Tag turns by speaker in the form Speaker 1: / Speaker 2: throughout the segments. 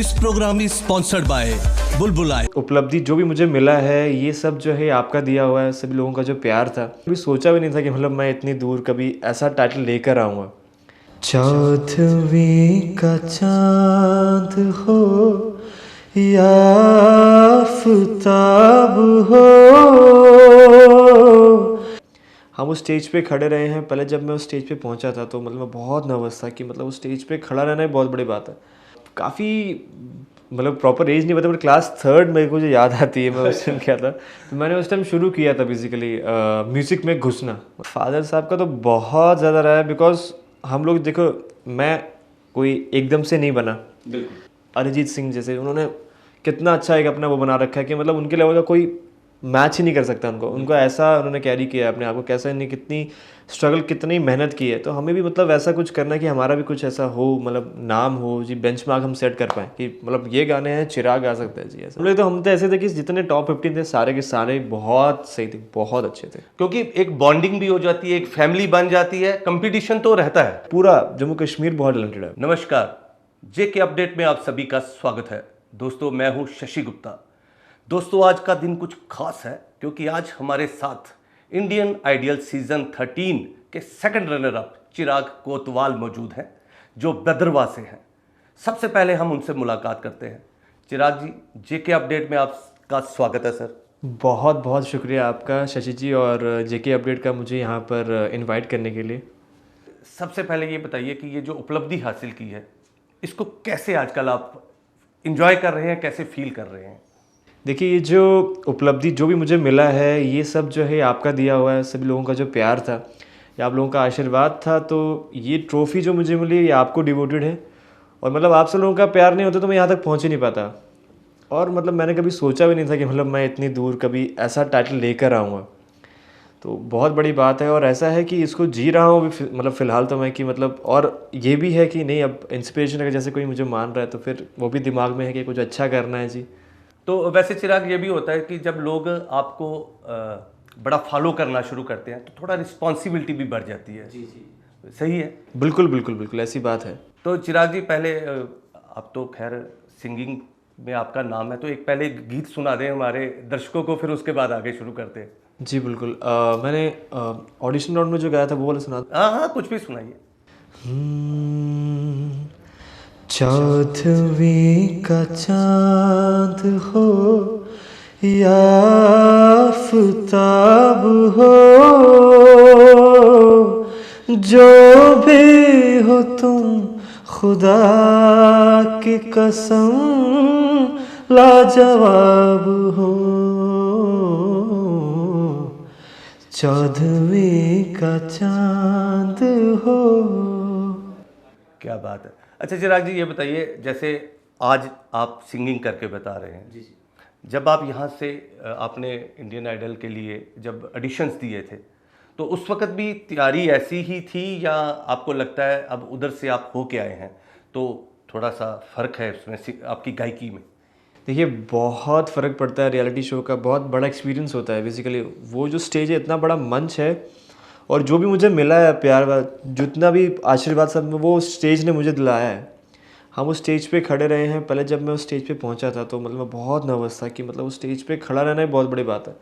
Speaker 1: This program is sponsored by Bulbul आई।
Speaker 2: उपलब्धि जो भी मुझे मिला है ये सब जो है आपका दिया हुआ है, सभी लोगों का जो प्यार था। कभी सोचा भी नहीं था कि मतलब मैं इतनी दूर कभी ऐसा टाइटल लेकर आऊँगा। चौदहवीं का चांद हो या आफताब हो, हम उस स्टेज पे खड़े रहे हैं। पहले जब मैं उस स्टेज पे पहुंचा था तो मतलब मैं बहुत नर्वस था कि मतलब उस स्टेज पे खड़ा रहना ही बहुत बड़ी बात है। काफ़ी मतलब प्रॉपर एज नहीं पता, बट क्लास थर्ड मेरे को जो याद आती है, मैं उस टाइम क्या था, तो मैंने उस टाइम शुरू किया था बेसिकली म्यूज़िक में घुसना। फादर साहब का तो बहुत ज़्यादा रहा है, बिकॉज हम लोग देखो, मैं कोई एकदम से नहीं बना। अरिजीत सिंह जैसे उन्होंने कितना अच्छा एक अपना वो बना रखा है कि मतलब उनके लेवल का कोई मैच ही नहीं कर सकता उनको ऐसा उन्होंने कैरी किया है अपने आप को, कैसा नहीं, कितनी स्ट्रगल, कितनी मेहनत की है। तो हमें भी मतलब ऐसा कुछ करना है कि हमारा भी कुछ ऐसा हो, मतलब नाम हो जी, बेंचमार्क हम सेट कर पाए कि मतलब ये गाने हैं, चिराग गा सकते हैं जी। ऐसे हम तो ऐसे थे कि जितने टॉप 15 थे सारे के सारे बहुत सही थे, बहुत अच्छे थे,
Speaker 3: क्योंकि एक बॉन्डिंग भी हो जाती है, एक फैमिली बन जाती है, कंपटीशन तो रहता है।
Speaker 2: पूरा जम्मू कश्मीर बहुत टैलेंटेड है।
Speaker 3: नमस्कार, जेके अपडेट में आप सभी का स्वागत है। दोस्तों, मैं हूं शशि गुप्ता। दोस्तों, आज का दिन कुछ खास है क्योंकि आज हमारे साथ इंडियन आइडियल सीजन 13 के सेकंड रनर अप चिराग कोतवाल मौजूद हैं, जो भद्रवाह से हैं। सबसे पहले हम उनसे मुलाकात करते हैं। चिराग जी, जेके अपडेट में आपका स्वागत है सर।
Speaker 2: बहुत बहुत शुक्रिया आपका शशि जी और जेके अपडेट का मुझे यहाँ पर इनवाइट करने के लिए।
Speaker 3: सबसे पहले ये बताइए कि ये जो उपलब्धि हासिल की है, इसको कैसे आजकल आप इंजॉय कर रहे हैं, कैसे फील कर रहे हैं?
Speaker 2: देखिए, ये जो उपलब्धि जो भी मुझे मिला है ये सब जो है आपका दिया हुआ है, सभी लोगों का जो प्यार था या आप लोगों का आशीर्वाद था। तो ये ट्रॉफ़ी जो मुझे मिली ये आपको डिवोटेड है, और मतलब आप सब लोगों का प्यार नहीं होता तो मैं यहाँ तक पहुँच ही नहीं पाता। और मतलब मैंने कभी सोचा भी नहीं था कि मतलब मैं इतनी दूर कभी ऐसा टाइटल लेकर आऊँगा। तो बहुत बड़ी बात है, और ऐसा है कि इसको जी रहा हूँ अभी मतलब फ़िलहाल तो मैं कि मतलब, और ये भी है कि नहीं, अब इंस्पिरेशन अगर जैसे कोई मुझे मान रहा है तो फिर वो भी दिमाग में है कि कुछ अच्छा करना है जी।
Speaker 3: तो वैसे चिराग, ये भी होता है कि जब लोग आपको बड़ा फॉलो करना शुरू करते हैं तो थोड़ा रिस्पॉन्सिबिलिटी भी बढ़ जाती है। जी जी, सही है।
Speaker 2: बिल्कुल बिल्कुल बिल्कुल ऐसी बात है।
Speaker 3: तो चिराग जी, पहले आप तो खैर सिंगिंग में आपका नाम है, तो एक पहले गीत सुना दें हमारे दर्शकों को, फिर उसके बाद आगे शुरू करते हैं।
Speaker 2: जी बिल्कुल। मैंने ऑडिशन राउंड में जो गाया था वो वाला सुना।
Speaker 3: हाँ हाँ, कुछ भी सुनाइए।
Speaker 2: चौदहवीं का चांद हो या आफताब हो, जो भी हो तुम खुदा की कसम लाजवाब हो, चौदहवीं का चांद हो।
Speaker 3: क्या बात है। अच्छा चिराग जी, ये बताइए, जैसे आज आप सिंगिंग करके बता रहे हैं। जी जी। जब आप यहाँ से आपने इंडियन आइडल के लिए जब ऑडिशंस दिए थे, तो उस वक्त भी तैयारी ऐसी ही थी, या आपको लगता है अब उधर से आप हो के आए हैं तो थोड़ा सा फ़र्क है उसमें आपकी गायकी में?
Speaker 2: देखिए, बहुत फ़र्क पड़ता है। रियलिटी शो का बहुत बड़ा एक्सपीरियंस होता है बेसिकली। वो जो स्टेज है, इतना बड़ा मंच है, और जो भी मुझे मिला है प्यार, जितना भी आशीर्वाद सब वो स्टेज ने मुझे दिलाया है। हम उस स्टेज पे खड़े रहे हैं। पहले जब मैं उस स्टेज पे पहुंचा था तो मतलब मैं बहुत नर्वस था कि मतलब उस स्टेज पे खड़ा रहना ही बहुत बड़ी बात है,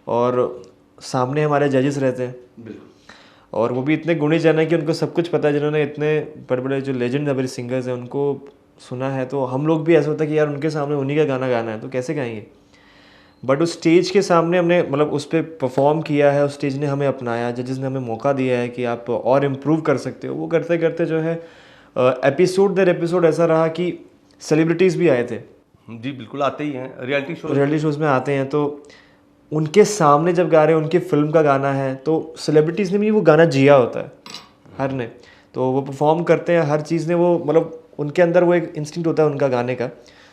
Speaker 2: और सामने हमारे जजेस रहते हैं। बिल्कुल। और वो भी इतने गुणी जन है कि उनको सब कुछ पता है, जिन्होंने इतने बड़े बड़े जो लेजेंड हमारे सिंगर्स हैं उनको सुना है। तो हम लोग भी ऐसा होता है कि यार उनके सामने उन्हीं का गाना गाना है तो कैसे गाएंगे। बट उस स्टेज के सामने हमने मतलब उस पर परफॉर्म किया है, उस स्टेज ने हमें अपनाया, जजेस ने हमें मौका दिया है कि आप और इम्प्रूव कर सकते हो। वो करते करते जो है एपिसोड दर एपिसोड ऐसा रहा कि सेलिब्रिटीज़ भी आए थे।
Speaker 3: जी बिल्कुल, आते ही हैं
Speaker 2: रियलिटी शोज़ में आते हैं, तो उनके सामने जब गा रहे हैं, उनकी फिल्म का गाना है, तो सेलिब्रिटीज़ ने भी वो गाना जिया होता है हर ने। तो वो परफॉर्म करते हैं, हर चीज़ ने वो मतलब उनके अंदर वो एक इंस्टिंक्ट होता है उनका गाने का,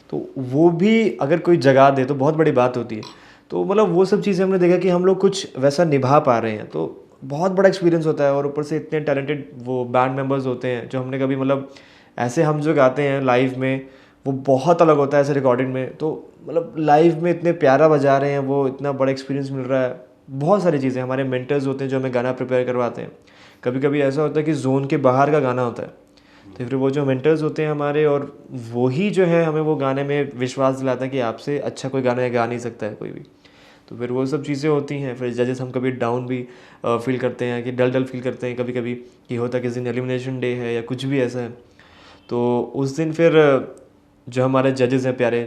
Speaker 2: तो वो भी अगर कोई जगा दे तो बहुत बड़ी बात होती है। तो मतलब वो सब चीज़ें हमने देखा कि हम लोग कुछ वैसा निभा पा रहे हैं, तो बहुत बड़ा एक्सपीरियंस होता है। और ऊपर से इतने टैलेंटेड वो बैंड मेंबर्स होते हैं जो हमने कभी मतलब ऐसे हम जो गाते हैं लाइव में वो बहुत अलग होता है ऐसे रिकॉर्डिंग में। तो मतलब लाइव में इतने प्यारा बजा रहे हैं, वो इतना बड़ा एक्सपीरियंस मिल रहा है। बहुत सारी चीज़ें, हमारे मेंटर्स होते हैं जो हमें गाना प्रिपेयर करवाते हैं। कभी कभी ऐसा होता है कि जोन के बाहर का गाना होता है तो फिर वो जो मेंटर्स होते हैं हमारे, और वही जो है हमें वो गाने में विश्वास दिलाता है कि आपसे अच्छा कोई गाना गा नहीं सकता है कोई भी। तो फिर वो सब चीज़ें होती हैं। फिर जजेस हम कभी डाउन भी फील करते हैं, कि डल डल फील करते हैं कभी कभी, कि होता किस दिन एलिमिनेशन डे है या कुछ भी ऐसा है। तो उस दिन फिर जो हमारे जजेस हैं प्यारे,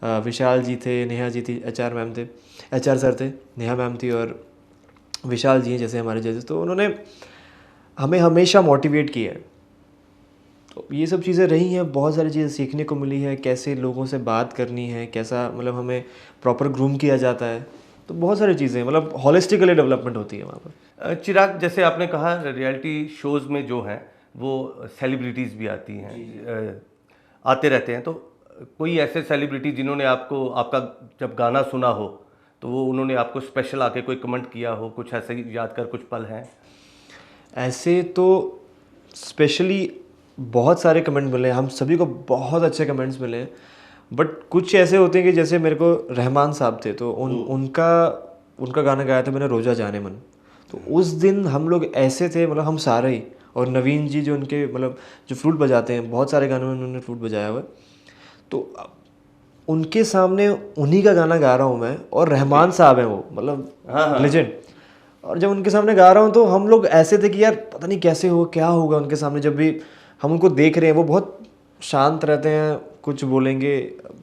Speaker 2: विशाल जी थे, नेहा जी थी, एचआर मैम थे, एचआर सर थे, नेहा मैम थी और विशाल जी हैं जैसे हमारे जजेस। तो उन्होंने हमें हमेशा मोटिवेट किया है। तो ये सब चीज़ें रही हैं, बहुत सारी चीज़ें सीखने को मिली है, कैसे लोगों से बात करनी है, कैसा मतलब हमें प्रॉपर ग्रूम किया जाता है। तो बहुत सारी चीज़ें मतलब हॉलिस्टिकली डेवलपमेंट होती है वहाँ पर।
Speaker 3: चिराग, जैसे आपने कहा रियलिटी शोज़ में जो हैं वो सेलिब्रिटीज़ भी आती हैं, आते रहते हैं। तो कोई ऐसे सेलिब्रिटी जिन्होंने आपको, आपका जब गाना सुना हो तो वो उन्होंने आपको स्पेशल आके कोई कमेंट किया हो, कुछ ऐसे याद कर कुछ पल हैं?
Speaker 2: ऐसे तो स्पेशली बहुत सारे कमेंट मिले, हम सभी को बहुत अच्छे कमेंट्स मिले हैं। बट कुछ ऐसे होते हैं कि जैसे मेरे को रहमान साहब थे, तो उनका गाना गाया था मैंने, रोजा जाने मन। तो उस दिन हम लोग ऐसे थे, मतलब हम सारे ही, और नवीन जी जो उनके मतलब जो फ्लूट बजाते हैं, बहुत सारे गानों में उन्होंने फ्लूट बजाया हुआ है। तो उनके सामने उन्हीं का गाना गा रहा हूँ मैं, और रहमान साहब हैं वो, मतलब लेजेंड। और जब उनके सामने गा रहा हूँ तो हम लोग ऐसे थे कि यार पता नहीं कैसे हो, क्या होगा उनके सामने। जब भी हम उनको देख रहे हैं, वो बहुत शांत रहते हैं, कुछ बोलेंगे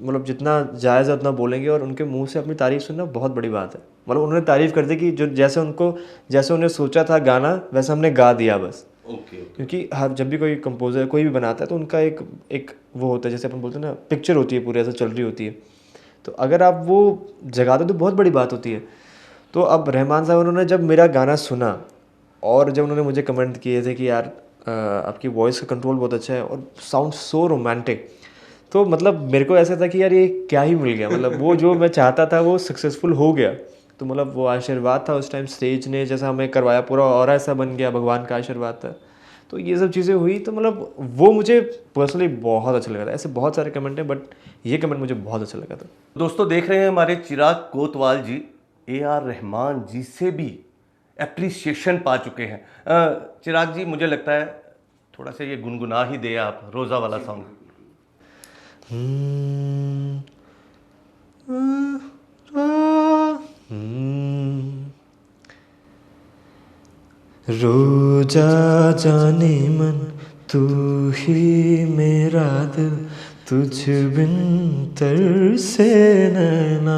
Speaker 2: मतलब जितना जायज़ है उतना बोलेंगे, और उनके मुंह से अपनी तारीफ़ सुनना बहुत बड़ी बात है। मतलब उन्होंने तारीफ़ कर दी कि जो जैसे उन्होंने सोचा था गाना वैसा हमने गा दिया बस। क्योंकि हर जब भी कोई कंपोज़र कोई भी बनाता है तो उनका एक वो होता है, जैसे अपन बोलते हैं ना, पिक्चर होती है पूरी, ऐसा चल रही होती है। तो अगर आप वो जगाते तो बहुत बड़ी बात होती है। तो अब रहमान साहब उन्होंने जब मेरा गाना सुना, और जब उन्होंने मुझे कमेंट किए थे कि यार आपकी वॉइस का कंट्रोल बहुत अच्छा है और साउंड सो रोमांटिक, तो मतलब मेरे को ऐसा था कि यार ये क्या ही मिल गया, मतलब वो जो मैं चाहता था वो सक्सेसफुल हो गया। तो मतलब वो आशीर्वाद था उस टाइम, स्टेज ने जैसा हमें करवाया पूरा और ऐसा बन गया, भगवान का आशीर्वाद था। तो ये सब चीज़ें हुई, तो मतलब वो मुझे पर्सनली बहुत अच्छा लगा था। ऐसे बहुत सारे कमेंट हैं, बट ये कमेंट मुझे बहुत अच्छा लगा था।
Speaker 3: दोस्तों, देख रहे हैं हमारे चिराग कोतवाल जी AR रहमान जी से भी एप्रिसिएशन पा चुके हैं। चिराग जी, मुझे लगता है थोड़ा सा ये गुनगुना ही दे आप रोज़ा वाला सॉन्ग।
Speaker 2: रोजा जाने मन तू ही मेरा दिल, तुझ बिन तरसे नैना,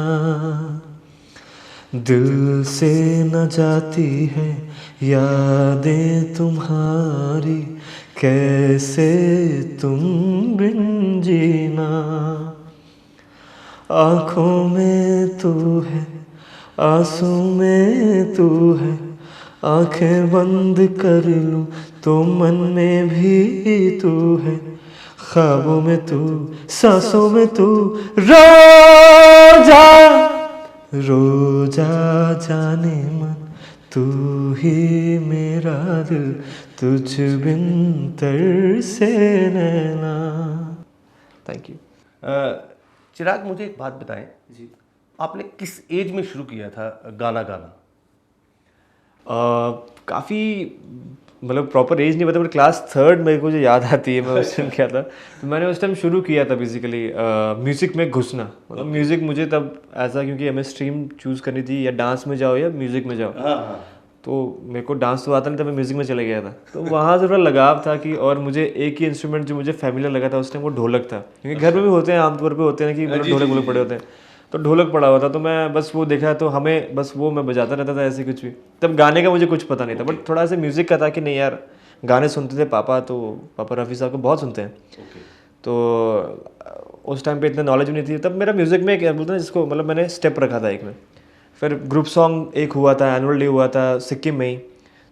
Speaker 2: दिल से न जाती है यादें तुम्हारी, कैसे तुम बिन जीना, आँखों में तू है, आंसू में तू है, आंखें बंद कर लूं तो मन में भी तू है, ख्वाबों में तू, सांसों में तू, रोजा रोजा जाने मन तू ही मेरा दिल, तुझ बिन तरसे नैना। Thank you.
Speaker 3: चिराग, मुझे एक बात बताएं जी, आपने किस एज में शुरू किया था गाना गाना?
Speaker 2: काफ़ी मतलब प्रॉपर एज नहीं पता, बट क्लास थर्ड मेरे को जो याद आती है, मैं उस टाइम क्या था, तो मैंने उस टाइम शुरू किया था बेसिकली म्यूज़िक में घुसना। मतलब म्यूज़िक मुझे तब ऐसा, क्योंकि हमें स्ट्रीम चूज़ करनी थी, या डांस में जाओ या म्यूज़िक में जाओ। तो मेरे को डांस तो आता नहीं था, मैं म्यूज़िक में चले गया था। तो वहाँ से थोड़ा लगाव था कि, और मुझे एक ही इंस्ट्रूमेंट जो मुझे फैमिलियर लगा था उस टाइम वो ढोलक था, क्योंकि घर में भी होते हैं आमतौर पे, होते हैं कि मतलब ढोलक वोलक पड़े होते हैं। तो ढोलक पड़ा हुआ था, तो मैं बस वो देखा तो हमें बस वो मैं बजाता रहता था ऐसे कुछ भी। तब गाने का मुझे कुछ पता नहीं था, बट थोड़ा सा म्यूज़िक का था कि नहीं यार, गाने सुनते थे पापा, तो पापा रफ़ी साहब को बहुत सुनते हैं। तो उस टाइम पे इतना नॉलेज नहीं थी। तब मेरा म्यूज़िक में क्या बोलते हैं जिसको, मतलब मैंने स्टेप रखा था एक में। फिर ग्रुप सॉन्ग एक हुआ था, एनुअल डे हुआ था सिक्किम में ही,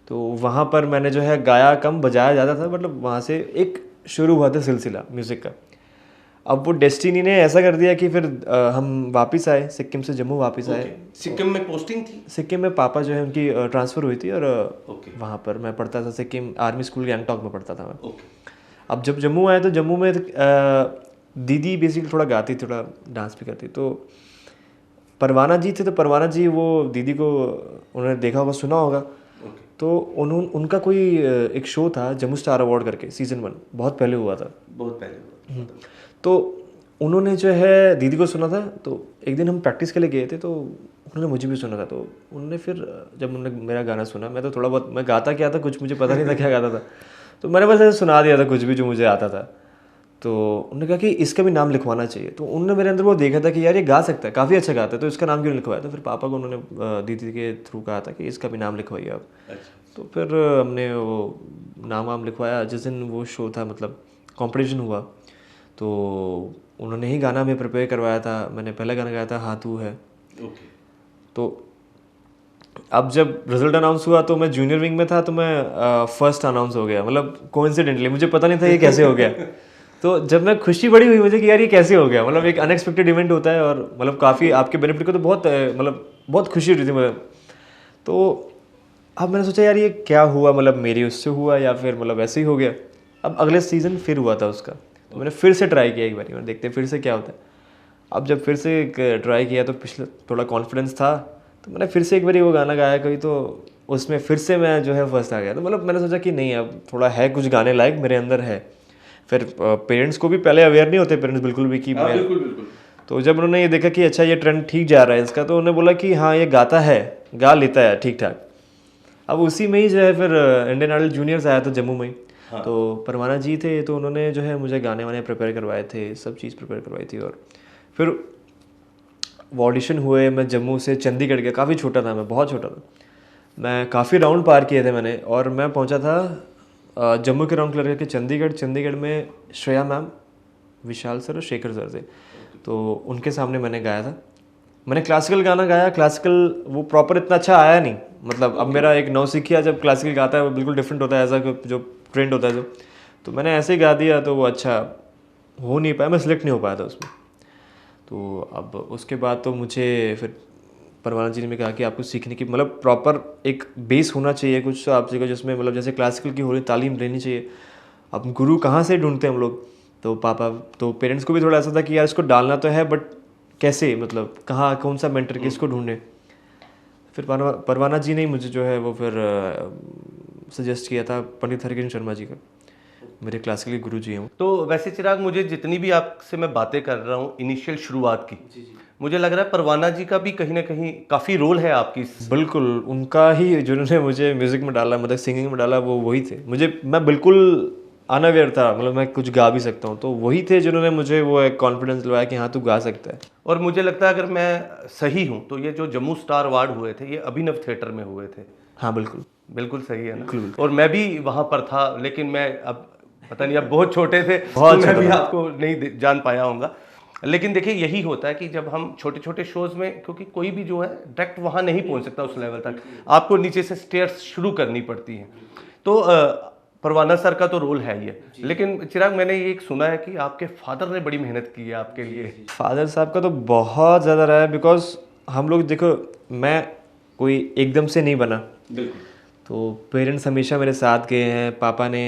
Speaker 2: तो वहाँ पर मैंने जो है गाया कम, बजाया ज़्यादा था। मतलब वहाँ से एक शुरू हुआ था सिलसिला म्यूज़िक का। अब वो डेस्टिनी ने ऐसा कर दिया कि फिर हम वापस आए, सिक्किम से जम्मू वापस आए।
Speaker 3: सिक्किम में पोस्टिंग थी? सिक्किम
Speaker 2: में पापा जो है उनकी ट्रांसफ़र हुई थी, और वहाँ पर मैं पढ़ता था, सिक्किम आर्मी स्कूल गैंगटॉक में पढ़ता था मैं। अब जब जम्मू आए तो जम्मू में दीदी बेसिकली थोड़ा गाती, थोड़ा डांस भी करती। तो परवाना जी थे, तो परवाना जी वो दीदी को उन्होंने देखा होगा, सुना होगा। तो उनका कोई एक शो था जम्मू स्टार अवार्ड करके सीज़न 1, बहुत पहले हुआ था।
Speaker 3: बहुत पहले हुआ।
Speaker 2: तो उन्होंने जो है दीदी को सुना था, तो एक दिन हम प्रैक्टिस के लिए गए थे, तो उन्होंने मुझे भी सुना था। तो उन्होंने फिर जब उन्होंने मेरा गाना सुना, मैं तो थोड़ा बहुत, मैं गाता क्या था कुछ मुझे पता नहीं था क्या गाता था, तो मैंने बस ऐसे सुना दिया था कुछ भी जो मुझे आता था। तो उन्होंने कहा कि इसका भी नाम लिखवाना चाहिए। तो उन्होंने मेरे अंदर वो देखा था कि यार ये गा सकता है, काफ़ी अच्छा गाता है, तो इसका नाम क्यों लिखवाया। तो फिर पापा को उन्होंने दीदी के थ्रू कहा था कि इसका भी नाम लिखवाइए आप। तो फिर हमने वो नाम वाम लिखवाया। जिस दिन वो शो था, मतलब कॉम्पिटिशन हुआ, तो उन्होंने ही गाना हमें प्रिपेयर करवाया था। मैंने पहला गाना गाया था हाँ तू है। तो अब जब रिजल्ट अनाउंस हुआ तो मैं जूनियर विंग में था, तो मैं फर्स्ट अनाउंस हो गया, मतलब कोइंसिडेंटली, मुझे पता नहीं था ये कैसे हो गया। तो जब मैं खुशी बड़ी हुई मुझे कि यार ये कैसे हो गया, मतलब एक अनएक्सपेक्टेड इवेंट होता है और मतलब काफ़ी आपके बेनिफिट को, तो बहुत मतलब बहुत खुशी हो रही थी मुझे। तो अब मैंने सोचा यार ये क्या हुआ, मतलब मेरी उससे हुआ या फिर मतलब ऐसे ही हो गया। अब अगले सीज़न फिर हुआ था उसका, तो मैंने फिर से ट्राई किया एक बार, मैंने देखते फिर से क्या होता है। अब जब फिर से ट्राई किया तो पिछले थोड़ा कॉन्फिडेंस था, तो मैंने फिर से एक बार वो गाना गाया कोई, तो उसमें फिर से मैं जो है फर्स्ट आ गया। तो मतलब मैंने सोचा कि नहीं, अब थोड़ा है कुछ गाने लायक मेरे अंदर है। फिर पेरेंट्स को भी पहले अवेयर नहीं होते पेरेंट्स बिल्कुल भी कि मैं,
Speaker 3: बिल्कुल।
Speaker 2: तो जब उन्होंने ये देखा कि अच्छा ये ट्रेंड ठीक जा रहा है इसका, तो उन्होंने बोला कि हाँ ये गाता है, गा लेता है ठीक ठाक। अब उसी में ही जो है फिर इंडियन आइडल जूनियर्स आया था जम्मू में ही। हाँ। तो परवाना जी थे, तो उन्होंने जो है मुझे गाने वाने प्रिपेयर करवाए थे, सब चीज़ प्रिपेयर करवाई थी। और फिर वो ऑडिशन हुए, मैं जम्मू से चंडीगढ़ गया, काफ़ी छोटा था मैं, बहुत छोटा था मैं, काफ़ी राउंड पार किए थे मैंने। और मैं पहुंचा था जम्मू के राउंड क्लियर करके चंडीगढ़ में श्रेया मैम, विशाल सर और शेखर सर थे, तो उनके सामने मैंने गाया था। मैंने क्लासिकल गाना गाया, क्लासिकल वो प्रॉपर इतना अच्छा आया नहीं, मतलब अब मेरा एक नौसिखिया जब क्लासिकल गाता है वो बिल्कुल डिफरेंट होता है, ऐसा जो ट्रेंड होता है जो, तो मैंने ऐसे ही गा दिया, तो वो अच्छा हो नहीं पाया, मैं सिलेक्ट नहीं हो पाया था उसमें। तो अब उसके बाद तो मुझे फिर परवाना जी ने भी कहा कि आपको सीखने की मतलब प्रॉपर एक बेस होना चाहिए कुछ, तो आप सीखो जिसमें मतलब जैसे क्लासिकल की हो रही तालीम लेनी चाहिए। अब गुरु कहाँ से ढूंढते हैं हम लोग, तो पापा, तो पेरेंट्स को भी थोड़ा ऐसा था कि यार इसको डालना तो है, बट कैसे, मतलब कहाँ, कौन सा मेंटर किसको ढूंढे। फिर परवाना जी ने मुझे जो है वो फिर सजेस्ट किया था पंडित हरिकिशन शर्मा जी का, मेरे क्लासिकल गुरु जी हैं।
Speaker 3: तो वैसे चिराग, मुझे जितनी भी आपसे मैं बातें कर रहा हूँ इनिशियल शुरुआत की, मुझे लग रहा है परवाना जी का भी कहीं ना कहीं काफ़ी रोल है आपकी।
Speaker 2: बिल्कुल, उनका ही, जिन्होंने मुझे म्यूज़िक में डाला, मतलब सिंगिंग में डाला, वो वही थे। मैं बिल्कुल अनअवेयर था, मतलब मैं कुछ गा भी सकता हूँ, तो वही थे जिन्होंने मुझे वो एक कॉन्फिडेंस दिलवाया कि हाँ तू गा सकता है।
Speaker 3: और मुझे लगता है अगर मैं सही हूँ तो ये जो जम्मू स्टार अवार्ड हुए थे ये अभिनव थिएटर में हुए थे।
Speaker 2: हाँ बिल्कुल
Speaker 3: बिल्कुल सही है ना। और मैं भी वहाँ पर था, लेकिन मैं अब पता नहीं, अब बहुत छोटे थे
Speaker 2: बहुत
Speaker 3: तो मैं भी
Speaker 2: छोटा था।
Speaker 3: आपको नहीं जान पाया होऊंगा। लेकिन देखिए यही होता है कि जब हम छोटे छोटे शोज में, क्योंकि कोई भी जो है डायरेक्ट वहाँ नहीं पहुँच सकता उस लेवल तक, आपको नीचे से स्टेयर्स शुरू करनी पड़ती हैं। तो परवाना सर का तो रोल है ही है, लेकिन चिराग मैंने ये एक सुना है कि आपके फादर ने बड़ी मेहनत की है आपके लिए।
Speaker 2: फादर साहब का तो बहुत ज़्यादा रहा है, बिकॉज हम लोग देखो, मैं कोई एकदम से नहीं बना,
Speaker 3: बिल्कुल।
Speaker 2: तो पेरेंट्स हमेशा मेरे साथ गए हैं। पापा ने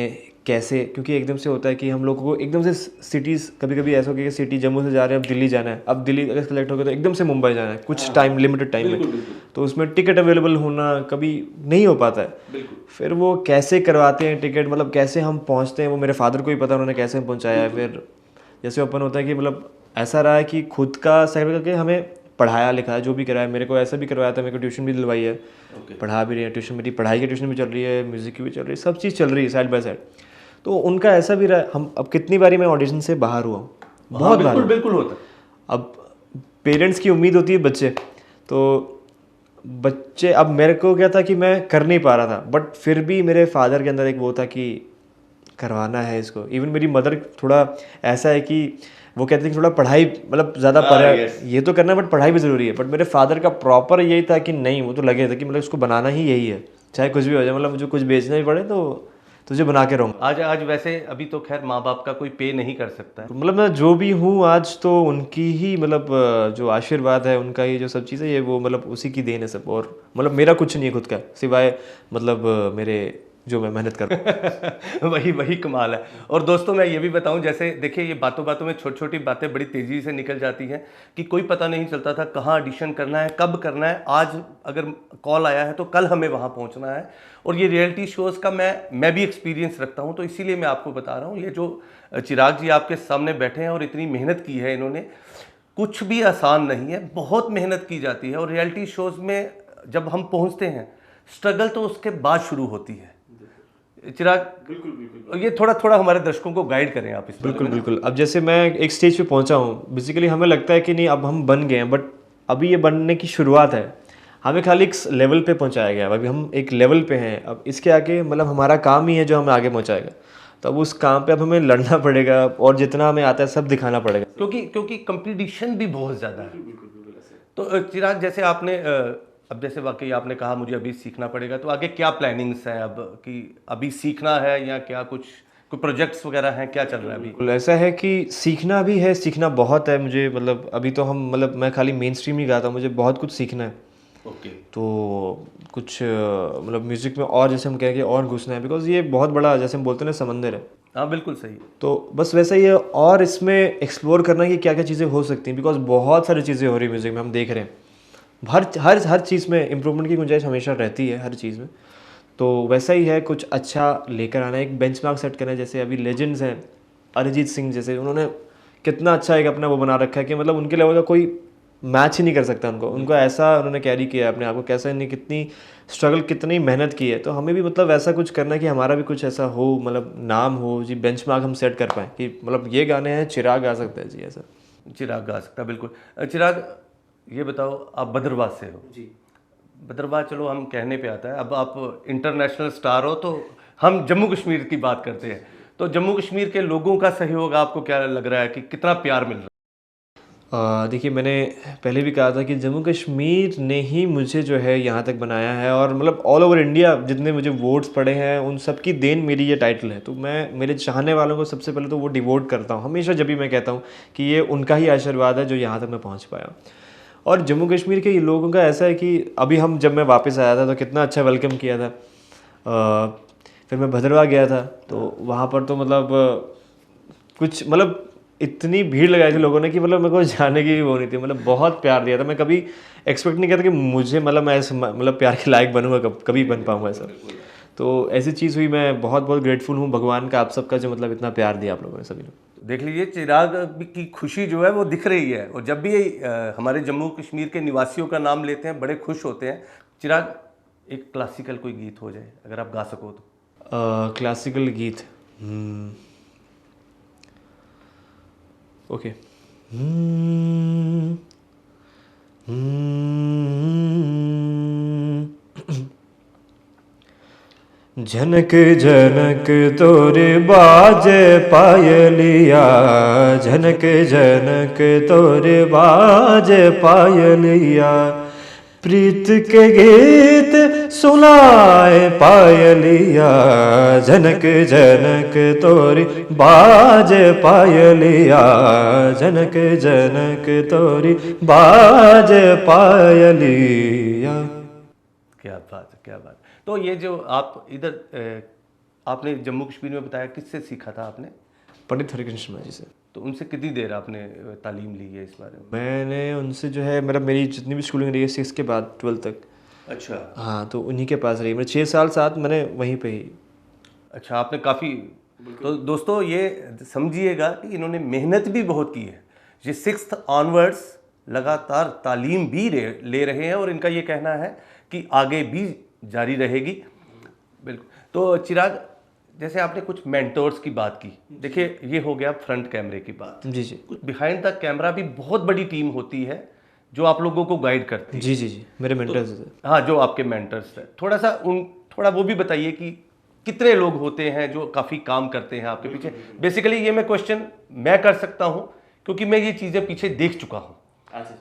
Speaker 2: कैसे, क्योंकि एकदम से होता है कि हम लोगों को एकदम से सिटीज़, कभी कभी ऐसा हो गया कि सिटी जम्मू से जा रहे हैं, अब दिल्ली जाना है, अब दिल्ली अगर सेलेक्ट हो गया तो एकदम से मुंबई जाना है कुछ टाइम, लिमिटेड टाइम में, तो उसमें टिकट अवेलेबल होना कभी नहीं हो पाता है। फिर वो कैसे करवाते हैं टिकट, मतलब कैसे हम पहुँचते हैं, वो मेरे फादर को ही पता उन्होंने कैसे पहुँचाया है। फिर जैसे ओपन होता है कि मतलब ऐसा रहा है कि खुद का सेटल करके हमें पढ़ाया लिखाया, जो भी कराया, मेरे को ऐसा भी करवाया था, मेरे को ट्यूशन भी दिलवाई है, पढ़ा भी रही है ट्यूशन, मेरी पढ़ाई की ट्यूशन भी चल रही है, म्यूज़िक की भी चल रही है, सब चीज़ चल रही है साइड बाय साइड। तो उनका ऐसा भी रहा। हम अब कितनी बारी मैं ऑडिशन से बाहर हुआ हूँ, बहुत बार।
Speaker 3: बिल्कुल होता है।
Speaker 2: अब पेरेंट्स की उम्मीद होती है बच्चे, तो बच्चे, अब मेरे को क्या था कि मैं कर नहीं पा रहा था, बट फिर भी मेरे फादर के अंदर एक वो था कि करवाना है इसको। इवन मेरी मदर थोड़ा ऐसा है कि वो कहते हैं कि थोड़ा पढ़ाई, मतलब ज़्यादा पढ़ाई ये तो करना, बट पढ़ाई भी ज़रूरी है। बट मेरे फादर का प्रॉपर यही था कि नहीं, वो तो लगे था कि मतलब इसको बनाना ही यही है, चाहे कुछ भी हो जाए, मतलब मुझे कुछ बेचना भी पड़े तो तुझे बना के रहूँगा।
Speaker 3: आज वैसे अभी तो खैर माँ बाप का कोई पे नहीं कर सकता है,
Speaker 2: मतलब मैं जो भी हूँ आज, तो उनकी ही, मतलब जो आशीर्वाद है, उनका ही जो सब चीज़ है, ये वो मतलब उसी की देन है सब। और मतलब मेरा कुछ नहीं है खुद का, सिवाय मतलब मेरे जो मैं मेहनत कर
Speaker 3: वही वही कमाल है। और दोस्तों मैं ये भी बताऊं, जैसे देखिए ये बातों बातों में छोटी छोटी बातें बड़ी तेज़ी से निकल जाती हैं कि कोई पता नहीं चलता था कहाँ ऑडिशन करना है, कब करना है। आज अगर कॉल आया है तो कल हमें वहाँ पहुँचना है। और ये रियलिटी शोज़ का मैं भी एक्सपीरियंस रखता हूँ, तो इसीलिए मैं आपको बता रहा हूँ। ये जो चिराग जी आपके सामने बैठे हैं और इतनी मेहनत की है इन्होंने, कुछ भी आसान नहीं है, बहुत मेहनत की जाती है। और रियलिटी शोज़ में जब हम पहुँचते हैं, स्ट्रगल तो उसके बाद शुरू होती है। चिराग, बिल्कुल ये थोड़ा थोड़ा हमारे दर्शकों को गाइड करें आप इस बारे
Speaker 2: बिल्कुल
Speaker 3: में।
Speaker 2: बिल्कुल। अब जैसे मैं एक स्टेज पे पहुंचा हूँ, बेसिकली हमें लगता है कि नहीं अब हम बन गए हैं, बट अभी ये बनने की शुरुआत है। हमें खाली एक लेवल पे पहुंचाया गया है, अभी हम एक लेवल पे हैं। अब इसके आगे मतलब हमारा काम ही है जो हमें आगे पहुंचाएगा। तो अब उस काम पे अब हमें लड़ना पड़ेगा और जितना हमें आता है सब दिखाना पड़ेगा,
Speaker 3: क्योंकि कंपटीशन भी बहुत ज़्यादा है। तो चिराग, जैसे आपने अब जैसे वाकई आपने कहा मुझे अभी सीखना पड़ेगा, तो आगे क्या प्लानिंग्स हैं अब कि अभी सीखना है या क्या कुछ कोई प्रोजेक्ट्स वगैरह हैं, क्या चल रहा है अभी?
Speaker 2: बिल्कुल ऐसा है कि सीखना भी है, सीखना बहुत है मुझे। मतलब अभी तो हम मतलब मैं खाली मेन स्ट्रीम नहीं गाता, मुझे बहुत कुछ सीखना है।
Speaker 3: ओके।
Speaker 2: तो कुछ मतलब म्यूज़िक में और जैसे हम कहें कि और घुसना है, बिकॉज ये बहुत बड़ा जैसे हम बोलते हैं ना समंदर है।
Speaker 3: हाँ बिल्कुल सही।
Speaker 2: तो बस वैसा ही है, और इसमें एक्सप्लोर करना कि क्या क्या चीज़ें हो सकती हैं, बिकॉज बहुत सारी चीज़ें हो रही है म्यूज़िक में, हम देख रहे हैं। हर चीज़ में इम्प्रूवमेंट की गुंजाइश हमेशा रहती है, हर चीज़ में। तो वैसा ही है, कुछ अच्छा लेकर आना है, एक बेंचमार्क सेट करना है। जैसे अभी लेजेंड्स हैं, अरिजीत सिंह जैसे, उन्होंने कितना अच्छा एक अपना वो बना रखा है कि मतलब उनके लेवल का कोई मैच ही नहीं कर सकता उनको ऐसा उन्होंने कैरी किया है अपने आप को, कैसा नहीं, कितनी स्ट्रगल, कितनी मेहनत की है। तो हमें भी मतलब वैसा कुछ करना है कि हमारा भी कुछ ऐसा हो, मतलब नाम हो जी, बेंचमार्क हम सेट कर पाएँ कि मतलब ये गाने हैं, चिराग गा सकता है जी, ऐसा।
Speaker 3: चिराग गा सकता, बिल्कुल। चिराग, ये बताओ, आप भद्रवाह से हो जी। भद्रवाह चलो हम कहने पे आता है, अब आप इंटरनेशनल स्टार हो, तो हम जम्मू कश्मीर की बात करते हैं। तो जम्मू कश्मीर के लोगों का सहयोग आपको क्या लग रहा है कि कितना प्यार मिल रहा है?
Speaker 2: देखिए, मैंने पहले भी कहा था कि जम्मू कश्मीर ने ही मुझे जो है यहाँ तक बनाया है, और मतलब ऑल ओवर इंडिया जितने मुझे वोट्स पड़े हैं उन सब की देन मेरी ये टाइटल है। तो मैं मेरे चाहने वालों को सबसे पहले तो वो डिवोट करता हूँ हमेशा, जब भी मैं कहता हूँ कि ये उनका ही आशीर्वाद है जो यहाँ तक मैं पहुँच पाया। और जम्मू कश्मीर के लोगों का ऐसा है कि अभी जब मैं वापस आया था तो कितना अच्छा वेलकम किया था। फिर मैं भद्रवाह गया था, तो वहाँ पर तो मतलब कुछ मतलब इतनी भीड़ लगाई थी लोगों ने कि मतलब मेरे को जाने की भी वो नहीं थी, मतलब बहुत प्यार दिया था। मैं कभी एक्सपेक्ट नहीं किया था कि मुझे मतलब मैं मतलब प्यार के लायक बनूंगा, कभी बन पाऊंगा ऐसा। तो ऐसी चीज़ हुई, मैं बहुत बहुत ग्रेटफुल हूँ भगवान का, आप सबका जो मतलब इतना प्यार दिया आप लोगों ने, सभी ने।
Speaker 3: देख लीजिए, चिराग की खुशी जो है वो दिख रही है, और जब भी हमारे जम्मू कश्मीर के निवासियों का नाम लेते हैं बड़े खुश होते हैं। चिराग, एक क्लासिकल कोई गीत हो जाए अगर आप गा सको तो।
Speaker 2: क्लासिकल गीत, ओके। झनक झनक तोरे बाजे पायलिया, झनक झनक तोरे बाजे पायलिया, प्रीत के गीत सुनाए पायलिया, झनक झनक तोरी बाजे पायलिया, झनक झनक तोरी बाजे पायलिया।
Speaker 3: क्या बात है, क्या बात है। तो ये जो आप इधर आपने जम्मू कश्मीर में बताया, किससे सीखा था आपने?
Speaker 2: पंडित हरिकृष्ण शर्मा जी से।
Speaker 3: तो उनसे कितनी देर आपने तालीम ली है इस बारे में?
Speaker 2: मैंने उनसे जो है मेरी जितनी भी स्कूलिंग रही है 6 के बाद 12 तक।
Speaker 3: अच्छा।
Speaker 2: हाँ, तो उन्हीं के पास रही, मेरे 6 साल साथ मैंने वहीं पे ही।
Speaker 3: अच्छा, आपने काफ़ी, तो दोस्तों ये समझिएगा कि इन्होंने मेहनत भी बहुत की है। ये 6th ऑनवर्ड्स लगातार तालीम भी ले रहे हैं, और इनका ये कहना है कि आगे भी जारी रहेगी। बिल्कुल। तो चिराग, जैसे आपने कुछ मेंटोर्स की बात की, देखिए ये हो गया फ्रंट कैमरे की बात।
Speaker 2: जी जी
Speaker 3: कुछ बिहाइंड द कैमरा भी बहुत बड़ी टीम होती है जो आप लोगों को गाइड करती है।
Speaker 2: जी जी जी, मेरे मेंटर्स थे।
Speaker 3: हाँ, जो आपके मेंटर्स हैं, थोड़ा वो भी बताइए कि कितने लोग होते हैं जो काफ़ी काम करते हैं आपके पीछे। बेसिकली ये मैं क्वेश्चन मैं कर सकता हूँ क्योंकि मैं ये चीज़ें पीछे देख चुका हूँ।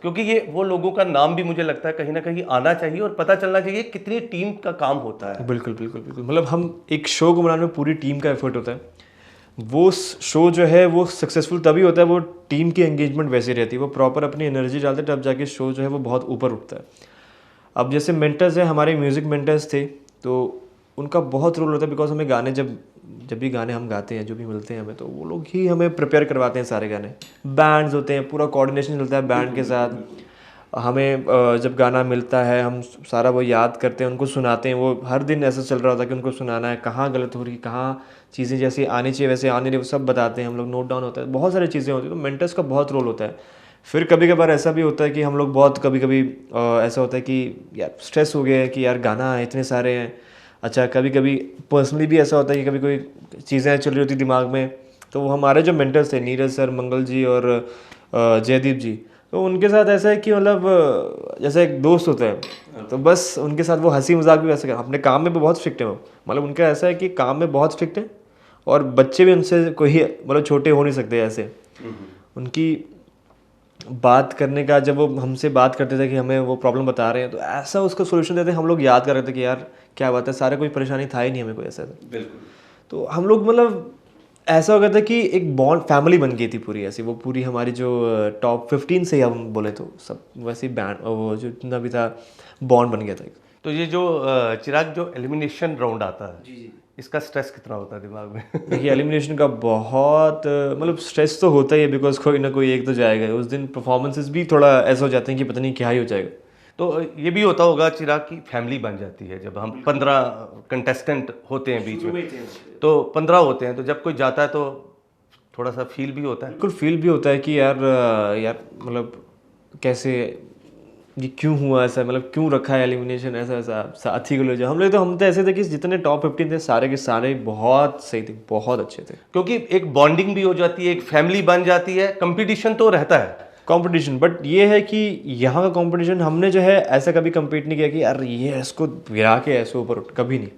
Speaker 3: क्योंकि ये वो लोगों का नाम भी मुझे लगता है कहीं ना कहीं आना चाहिए और पता चलना चाहिए कितनी टीम का काम होता है।
Speaker 2: बिल्कुल बिल्कुल बिल्कुल, मतलब हम एक शो को बनाने में पूरी टीम का एफर्ट होता है। वो शो जो है वो सक्सेसफुल तभी होता है, वो टीम की एंगेजमेंट वैसी रहती है, वो प्रॉपर अपनी एनर्जी डालते तब जाके शो जो है वो बहुत ऊपर उठता है। अब जैसे मेंटर्स हैं, हमारे म्यूज़िक मेंटर्स थे, तो उनका बहुत रोल होता है, बिकॉज हमें गाने जब भी गाने हम गाते हैं, जो भी मिलते हैं हमें, तो वो लोग ही हमें प्रिपेयर करवाते हैं सारे गाने। बैंड्स होते हैं, पूरा कोऑर्डिनेशन चलता है बैंड के साथ। हमें जब गाना मिलता है हम सारा वो याद करते हैं, उनको सुनाते हैं। वो हर दिन ऐसा चल रहा होता है कि उनको सुनाना है, कहाँ गलत हो रही है, कहाँ चीज़ें जैसे आनी चाहिए वैसे आने रही, वो सब बताते हैं हम लोग, नोट डाउन होता है, बहुत सारी चीज़ें होती हैं। तो मेंटर्स का बहुत रोल होता है। फिर कभी कभार ऐसा भी होता है कि हम लोग बहुत कभी कभी ऐसा होता है कि यार स्ट्रेस हो गया है कि यार गाना इतने सारे हैं। अच्छा, कभी कभी पर्सनली भी ऐसा होता है कि कभी कोई चीज़ें चल रही होती दिमाग में, तो वो हमारे जो मेंटर्स थे, नीरज सर, मंगल जी और जयदीप जी, तो उनके साथ ऐसा है कि मतलब जैसे एक दोस्त होता है, तो बस उनके साथ वो हंसी मजाक भी वैसे अपने काम में भी बहुत स्ट्रिक्ट है वो। मतलब उनका ऐसा है कि काम में बहुत स्ट्रिक्ट है, और बच्चे भी उनसे कोई मतलब छोटे हो नहीं सकते ऐसे। उनकी बात करने का, जब वो हमसे बात करते थे कि हमें वो प्रॉब्लम बता रहे हैं, तो ऐसा उसका सोल्यूशन देते हम लोग याद कर रहे थे कि यार क्या बात है, सारा कोई परेशानी था ही नहीं हमें कोई ऐसा।
Speaker 3: बिल्कुल।
Speaker 2: तो हम लोग मतलब ऐसा हो गया था कि एक बॉन्ड फैमिली बन गई थी पूरी ऐसी। वो पूरी हमारी जो टॉप 15 से ही हम बोले तो सब वैसे ही बैंड, वो जो जितना भी था बॉन्ड बन गया था।
Speaker 3: तो ये जो चिराग, जो एलिमिनेशन राउंड आता है, इसका स्ट्रेस कितना होता है दिमाग में?
Speaker 2: देखिए, एलिमिनेशन का बहुत मतलब स्ट्रेस तो होता ही है, बिकॉज कोई ना कोई एक तो जाएगा। उस दिन परफॉर्मेंसेस भी थोड़ा ऐसा हो जाते हैं कि पता नहीं क्या ही हो जाएगा।
Speaker 3: तो ये भी होता होगा चिराग की फैमिली बन जाती है जब हम 15 कंटेस्टेंट होते हैं बीच में, तो 15 होते हैं, तो जब कोई जाता है तो थोड़ा सा फील भी होता है।
Speaker 2: बिल्कुल फील भी होता है कि यार मतलब कैसे ये क्यों हुआ ऐसा, मतलब क्यों रखा है एलिमिनेशन, ऐसा ऐसा साथी को ले जाओ। हम तो ऐसे थे कि जितने टॉप 15 थे सारे के सारे बहुत सही थे, बहुत अच्छे थे।
Speaker 3: क्योंकि एक बॉन्डिंग भी हो जाती है, एक फैमिली बन जाती है। कंपटीशन तो रहता है,
Speaker 2: कंपटीशन, बट ये है कि यहाँ का कंपटीशन हमने जो है ऐसा कभी कम्पीट नहीं किया कि यार ये इसको गिरा के ऐसे ऊपर कभी नहीं।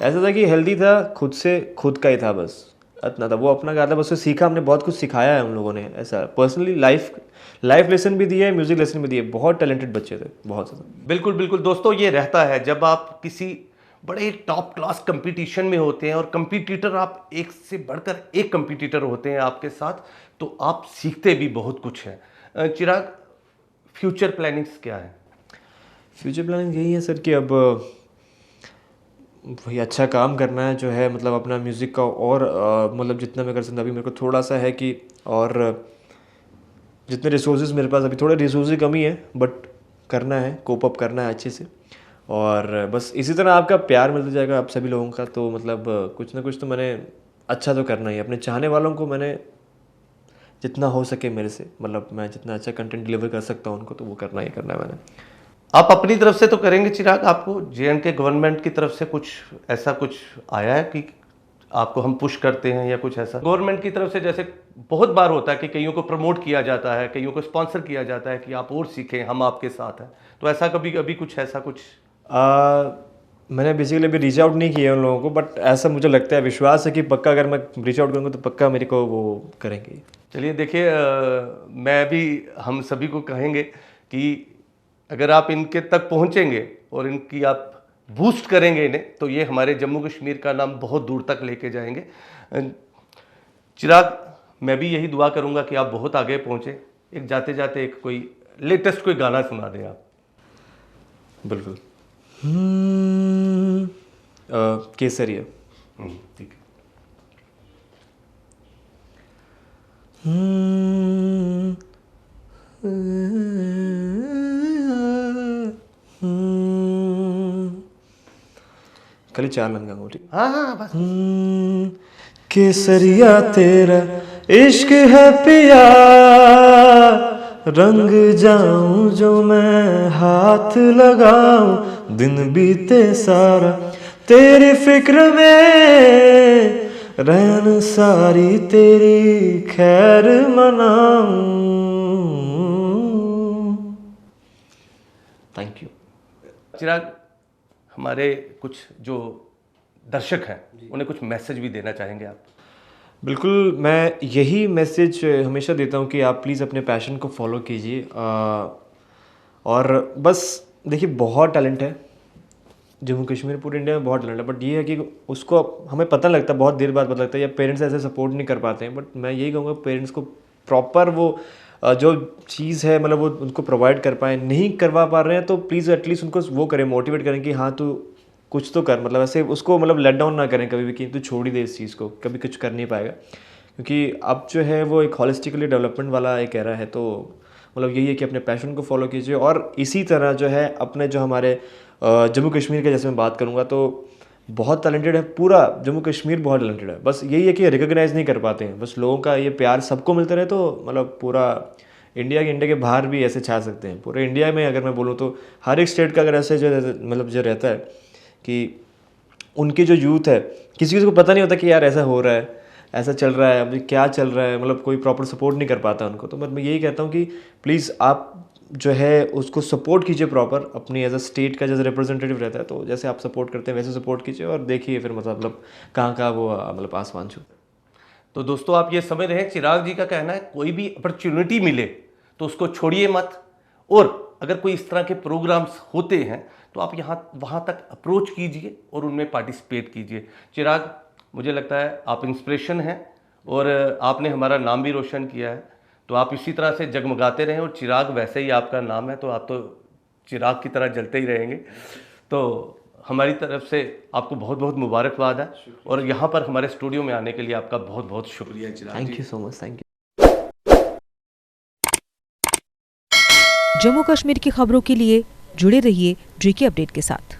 Speaker 2: ऐसा था कि हेल्दी था, खुद से खुद का ही था, बस इतना था। वो अपना गाता, बस सीखा, हमने बहुत कुछ सिखाया है हम लोगों ने। ऐसा पर्सनली लाइफ लेसन भी दिए, म्यूजिक लेसन भी दिए। बहुत टैलेंटेड बच्चे थे, बहुत ज़्यादा।
Speaker 3: बिल्कुल बिल्कुल। दोस्तों, ये रहता है जब आप किसी बड़े टॉप क्लास कंपटीशन में होते हैं और कंपटीटर आप एक से बढ़कर एक कंपटीटर होते हैं आपके साथ, तो आप सीखते भी बहुत कुछ है। चिराग, फ्यूचर प्लानिंग्स क्या है?
Speaker 2: फ्यूचर प्लानिंग यही है सर कि अब वही अच्छा काम करना है जो है, मतलब अपना म्यूज़िक का और मतलब जितना मैं कर सकता। अभी मेरे को थोड़ा सा है कि और जितने रिसोर्सेज मेरे पास, अभी थोड़े रिसोर्स की कमी है, बट करना है, कोप अप करना है अच्छे से। और बस इसी तरह आपका प्यार मिलता जाएगा आप सभी लोगों का। तो मतलब कुछ ना कुछ तो मैंने अच्छा तो करना ही। अपने चाहने वालों को मैंने जितना हो सके मेरे से, मतलब मैं जितना अच्छा कंटेंट डिलीवर कर सकता हूँ उनको, तो वो करना ही करना है मैंने।
Speaker 3: आप अपनी तरफ से तो करेंगे चिराग। आपको जे&के गवर्नमेंट की तरफ से कुछ ऐसा कुछ आया है कि आपको हम पुश करते हैं या कुछ ऐसा? गवर्नमेंट की तरफ से जैसे बहुत बार होता है कि कईयों को प्रमोट किया जाता है, कईयों को स्पॉन्सर किया जाता है कि आप और सीखें, हम आपके साथ हैं, तो ऐसा कभी कभी कुछ ऐसा कुछ?
Speaker 2: मैंने बेसिकली अभी रीच आउट नहीं किया उन लोगों को, बट ऐसा मुझे लगता है, विश्वास है कि पक्का अगर मैं रीच आउट करूँगा तो पक्का मेरे को वो करेंगे।
Speaker 3: चलिए देखिए, मैं भी हम सभी को कहेंगे कि अगर आप इनके तक पहुंचेंगे और इनकी आप बूस्ट करेंगे इन्हें, तो ये हमारे जम्मू कश्मीर का नाम बहुत दूर तक लेके जाएंगे। चिराग, मैं भी यही दुआ करूंगा कि आप बहुत आगे पहुंचे। एक जाते जाते एक कोई लेटेस्ट कोई गाना सुना दें आप।
Speaker 2: बिल्कुल। केसरिया।
Speaker 3: ठीक है।
Speaker 2: खाली 4 लाइन गाऊंगा, ठीक?
Speaker 3: हाँ हाँ, बस।
Speaker 2: केसरिया तेरा इश्क है पिया, रंग जाऊं जो मैं हाथ लगाऊं, दिन बीते सारा तेरी फिक्र में, रहन सारी तेरी खैर मनाऊं। Thank you.
Speaker 3: चिराग, हमारे कुछ जो दर्शक हैं उन्हें कुछ मैसेज भी देना चाहेंगे आप?
Speaker 2: बिल्कुल, मैं यही मैसेज हमेशा देता हूँ कि आप प्लीज़ अपने पैशन को फॉलो कीजिए। और बस देखिए, बहुत टैलेंट है जम्मू कश्मीर, पूरे इंडिया में बहुत टैलेंट है, बट ये है कि उसको हमें पता लगता है, बहुत देर बाद पता लगता है, या पेरेंट्स ऐसे सपोर्ट नहीं कर पाते हैं। बट मैं यही कहूँगा, पेरेंट्स को प्रॉपर वो जो चीज़ है, मतलब वो उनको प्रोवाइड कर पाएँ। नहीं करवा पा रहे हैं तो प्लीज़ एटलीस्ट उनको वो करें, मोटिवेट करें कि हाँ तू कुछ तो कर, मतलब ऐसे उसको मतलब लेट डाउन ना करें कभी भी कि तू छोड़ ही दे इस चीज़ को, कभी कुछ कर नहीं पाएगा। क्योंकि अब जो है वो एक हॉलिस्टिकली डेवलपमेंट वाला एक एरा है, तो मतलब यही है कि अपने पैशन को फॉलो कीजिए। और इसी तरह जो है अपने जो हमारे जम्मू कश्मीर के जैसे मैं बात करूँगा तो बहुत टैलेंटेड है, पूरा जम्मू कश्मीर बहुत टैलेंटेड है, बस यही है कि रिकॉग्नाइज़ नहीं कर पाते हैं। बस लोगों का ये प्यार सबको मिलते रहे तो मतलब पूरा इंडिया के बाहर भी ऐसे छा सकते हैं। पूरे इंडिया में अगर मैं बोलूँ तो हर एक स्टेट का अगर ऐसे जो मतलब जो रहता है कि उनके जो यूथ है, किसी को पता नहीं होता कि यार ऐसा हो रहा है, ऐसा चल रहा है, अभी क्या चल रहा है, मतलब कोई प्रॉपर सपोर्ट नहीं कर पाता उनको। तो मैं यही कहता हूँ कि प्लीज़ आप जो है उसको सपोर्ट कीजिए प्रॉपर, अपनी एज अ स्टेट का जैसे रिप्रेजेंटेटिव रहता है तो जैसे आप सपोर्ट करते हैं वैसे सपोर्ट कीजिए, और देखिए फिर मतलब कहाँ कहाँ वो मतलब आसमान छूता है।
Speaker 3: तो दोस्तों आप ये समझ रहे हैं, चिराग जी का कहना है कोई भी अपॉर्चुनिटी मिले तो उसको छोड़िए मत, और अगर कोई इस तरह के प्रोग्राम्स होते हैं तो आप वहाँ तक अप्रोच कीजिए और उनमें पार्टिसिपेट कीजिए। चिराग, मुझे लगता है आप इंस्पिरेशन हैं और आपने हमारा नाम भी रोशन किया है, तो आप इसी तरह से जगमगाते रहें, और चिराग वैसे ही आपका नाम है तो आप तो चिराग की तरह जलते ही रहेंगे। तो हमारी तरफ से आपको बहुत बहुत मुबारकबाद है, और यहाँ पर हमारे स्टूडियो में आने के लिए आपका बहुत बहुत शुक्रिया Chirag ji.
Speaker 2: Thank you so much, thank you.
Speaker 4: Jammu Kashmir की खबरों के लिए जुड़े रहिए JK अपडेट के साथ।